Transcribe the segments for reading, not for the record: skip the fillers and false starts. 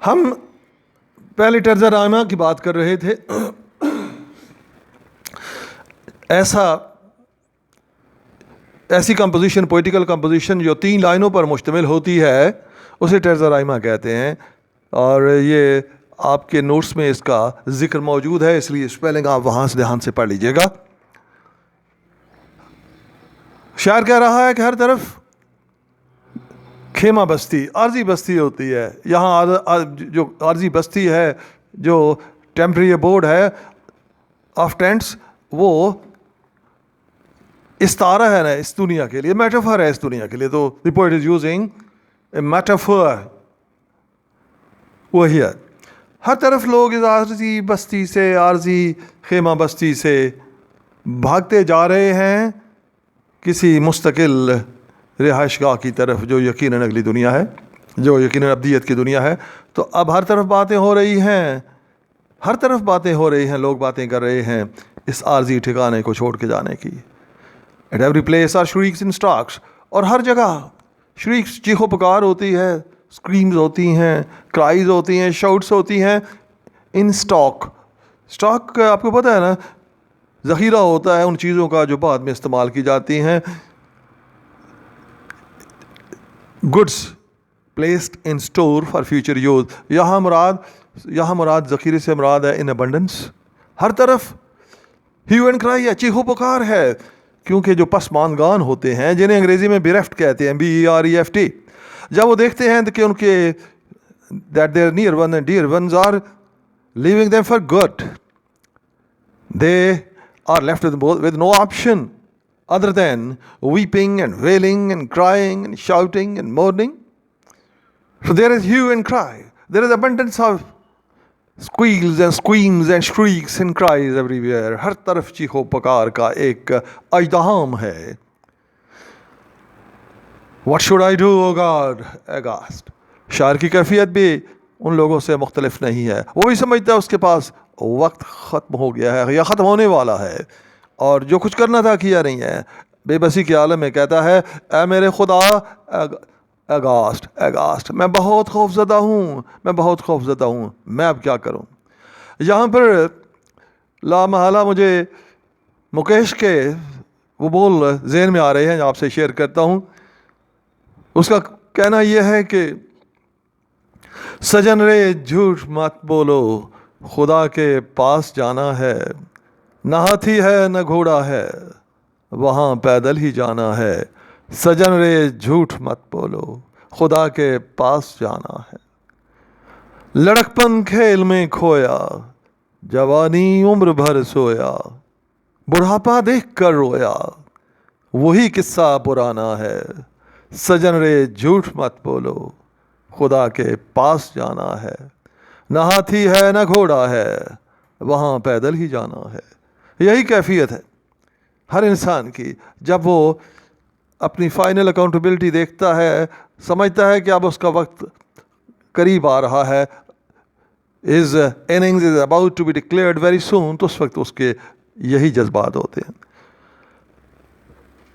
ہم پہلے طرز رائمہ کی بات کر رہے تھے. ایسی کمپوزیشن، پوئٹیکل کمپوزیشن جو 3 لائنوں پر مشتمل ہوتی ہے اسے طرز رائمہ کہتے ہیں. اور یہ آپ کے نوٹس میں اس کا ذکر موجود ہے، اس لیے اسپیلنگ آپ وہاں سے دھیان سے پڑھ لیجیے گا. شاعر کہہ رہا ہے کہ ہر طرف خیمہ بستی، عارضی بستی ہوتی ہے. یہاں جو عارضی بستی ہے، جو ٹیمپرری بورڈ ہے آف ٹینٹس، وہ استعارہ ہے نا اس دنیا کے لیے، میٹافر ہے اس دنیا کے لیے. تو the poet is using a metaphor. وہی ہے، ہر طرف لوگ اس عارضی بستی سے، عارضی خیمہ بستی سے بھاگتے جا رہے ہیں کسی مستقل رہائش گاہ کی طرف، جو یقیناً اگلی دنیا ہے، جو یقیناً ابدیت کی دنیا ہے. تو اب ہر طرف باتیں ہو رہی ہیں، ہر طرف باتیں ہو رہی ہیں، لوگ باتیں کر رہے ہیں اس عارضی ٹھکانے کو چھوڑ کے جانے کی. At every place are shrieks and stalks. اور ہر جگہ shrieks، چیخو پکار ہوتی ہے، screams ہوتی ہیں، cries ہوتی ہیں، shouts ہوتی ہیں. in stock. stock آپ کو پتہ ہے نا، ذخیرہ ہوتا ہے ان چیزوں کا جو بعد میں استعمال کی جاتی ہیں. goods placed in store for future use. یہاں مراد ذخیرے سے مراد ہے in abundance. ہر طرف hue and cry ہے، چیخو پکار ہے، کیونکہ جو پسماندگان ہوتے ہیں جنہیں انگریزی میں bereft کہتے ہیں، BEREFT، جب وہ دیکھتے ہیں کہ ان کے that their near one and dear ones are leaving them for good, they are left with no option other than weeping and wailing and crying and shouting and mourning. So there is hue and cry, there is abundance of squeals and screams and shrieks and cries everywhere. ہر طرف چیخو پکار کا ایک اژدہام ہے. What should I do, O God? Aghast. شاعر کی کیفیت بھی ان لوگوں سے مختلف نہیں ہے. وہ بھی سمجھتا ہے اس کے پاس وقت ختم ہو گیا ہے یا ختم ہونے والا ہے، اور جو کچھ کرنا تھا کیا نہیں ہے. بے بسی کے عالم میں کہتا ہے، اے میرے خدا، اگاسٹ، میں بہت خوف زدہ ہوں، میں بہت خوف زدہ ہوں، میں اب کیا کروں. یہاں پر لامحالہ مجھے مکیش کے وہ بول ذہن میں آ رہے ہیں جو آپ سے شیئر کرتا ہوں. اس کا کہنا یہ ہے کہ سجن رے جھوٹ مت بولو، خدا کے پاس جانا ہے، نہ ہاتھی ہے نہ گھوڑا ہے، وہاں پیدل ہی جانا ہے. سجن رے جھوٹ مت بولو، خدا کے پاس جانا ہے. لڑکپن کھیل میں کھویا، جوانی عمر بھر سویا، بڑھاپا دیکھ کر رویا، وہی قصہ پرانا ہے. سجن رے جھوٹ مت بولو، خدا کے پاس جانا ہے، نہ ہاتھی ہے نہ گھوڑا ہے، وہاں پیدل ہی جانا ہے. یہی کیفیت ہے ہر انسان کی جب وہ اپنی فائنل اکاؤنٹیبلٹی دیکھتا ہے، سمجھتا ہے کہ اب اس کا وقت قریب آ رہا ہے، his innings is about to be declared very soon. تو اس وقت اس کے یہی جذبات ہوتے ہیں.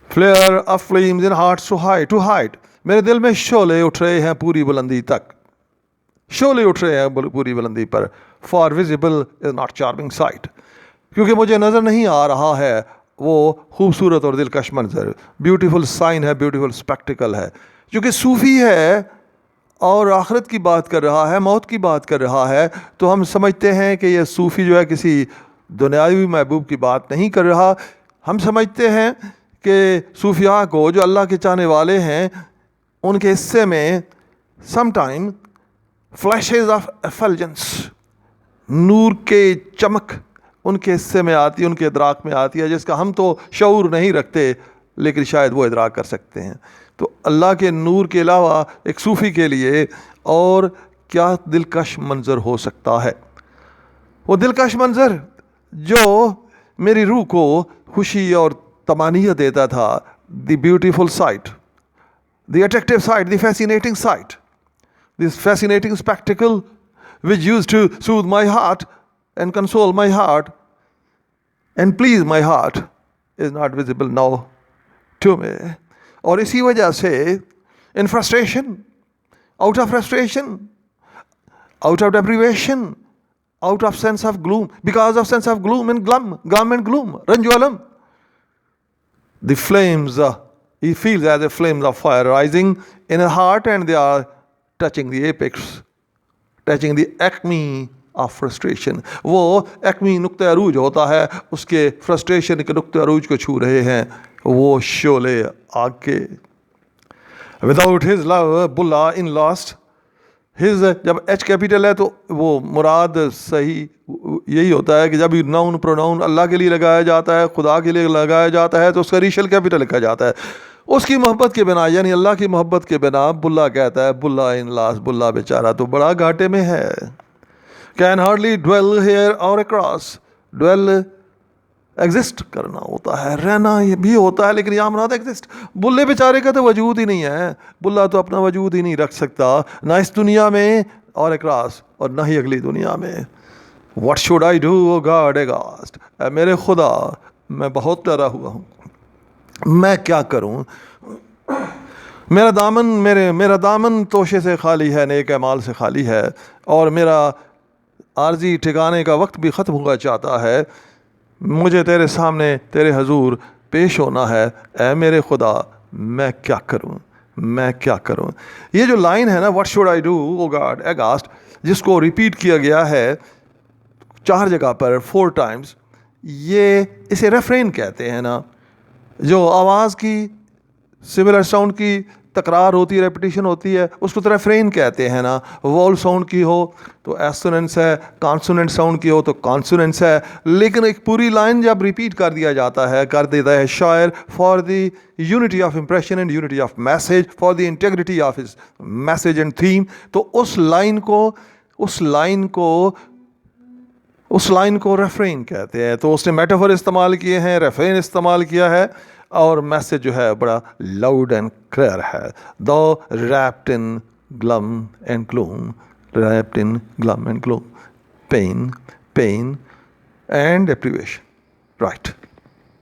flare of flames in hearts to height. میرے دل میں شعلے اٹھ رہے ہیں پوری بلندی تک، شعلے اٹھ رہے ہیں پوری بلندی پر. for visible is not charming sight. کیونکہ مجھے نظر نہیں آ رہا ہے وہ خوبصورت اور دلکش منظر. بیوٹیفل سائن ہے، بیوٹیفل اسپیکٹیکل ہے. چونکہ صوفی ہے اور آخرت کی بات کر رہا ہے، موت کی بات کر رہا ہے، تو ہم سمجھتے ہیں کہ یہ صوفی جو ہے کسی دنیاوی محبوب کی بات نہیں کر رہا. ہم سمجھتے ہیں کہ صوفیاء کو جو اللہ کے چاہنے والے ہیں، ان کے حصے میں سم ٹائم فلیشز آف ایفلجنس، نور کے چمک ان کے حصے میں آتی ہے، ان کے ادراک میں آتی ہے، جس کا ہم تو شعور نہیں رکھتے لیکن شاید وہ ادراک کر سکتے ہیں. تو اللہ کے نور کے علاوہ ایک صوفی کے لیے اور کیا دلکش منظر ہو سکتا ہے؟ وہ دلکش منظر جو میری روح کو خوشی اور طمانینت دیتا تھا. The beautiful sight, the attractive sight, the fascinating sight, this fascinating spectacle which used to soothe my heart and console my heart and please my heart is not visible now to me. اور اسی وجہ سے in frustration, out of frustration, out of deprivation, out of sense of gloom, because of sense of gloom and glum and gloom, ranjualam. The flames, he feels as if flames of fire rising in his heart, and they are touching the apex, touching the acme of frustration. وہ acme نقطۂ عروج ہوتا ہے, اس کے frustration کے نقطۂ عروج کو چھو رہے ہیں وہ شعلے آگ کے. Without his love, Bulla in lost his, جب ایچ کیپیٹل ہے تو وہ مراد صحیح یہی ہوتا ہے کہ جب ناؤن پروناؤن اللہ کے لیے لگایا جاتا ہے, خدا کے لیے لگایا جاتا ہے, تو اس کا ریشل کیپیٹل لکھا جاتا ہے. اس کی محبت کے بنا, یعنی اللہ کی محبت کے بنا, بلا کہتا ہے بلا ان لاس, بلا بیچارہ تو بڑا گھاٹے میں ہے. Can hardly dwell here or across. Dwell exist کرنا ہوتا ہے, رہنا یہ بھی ہوتا ہے, لیکن یہاں مراد ایگزسٹ. بلے بیچارے کا تو وجود ہی نہیں ہے, بلا تو اپنا وجود ہی نہیں رکھ سکتا, نہ اس دنیا میں اور اکراس, اور نہ ہی اگلی دنیا میں. What should I do, O God aghast. اے میرے خدا, میں بہت ڈرا ہوا ہوں, میں کیا کروں. میرا دامن توشے سے خالی ہے, نیک اعمال سے خالی ہے, اور میرا عارضی ٹھکانے کا وقت بھی ختم ہوا چاہتا ہے. مجھے تیرے سامنے تیرے حضور پیش ہونا ہے. اے میرے خدا, میں کیا کروں, میں کیا کروں. یہ جو لائن ہے نا, what should I do, O God aghast, جس کو ریپیٹ کیا گیا ہے 4 جگہ پر 4 times, یہ اسے ریفرین کہتے ہیں نا. جو آواز کی سملر ساؤنڈ کی تکرار ہوتی ہے, ریپیٹیشن ہوتی ہے, اس کو تو ریفرین کہتے ہیں نا. وول ساؤنڈ کی ہو تو ایسوننس ہے, کانسوننٹ ساؤنڈ کی ہو تو کانسوننس ہے. لیکن ایک پوری لائن جب ریپیٹ کر دیا جاتا ہے, کر دیتا ہے شاعر, for the unity of impression and unity of message, for the integrity of his message and theme, تو اس لائن کو ریفرین کہتے ہیں. تو اس نے میٹافور استعمال کیے ہیں, ریفرین استعمال کیا ہے, اور میسیج جو ہے بڑا لاؤڈ اینڈ کلیئر ہے. دو wrapped in glum and gloom, wrapped in glum and gloom, pain and deprivation. Right.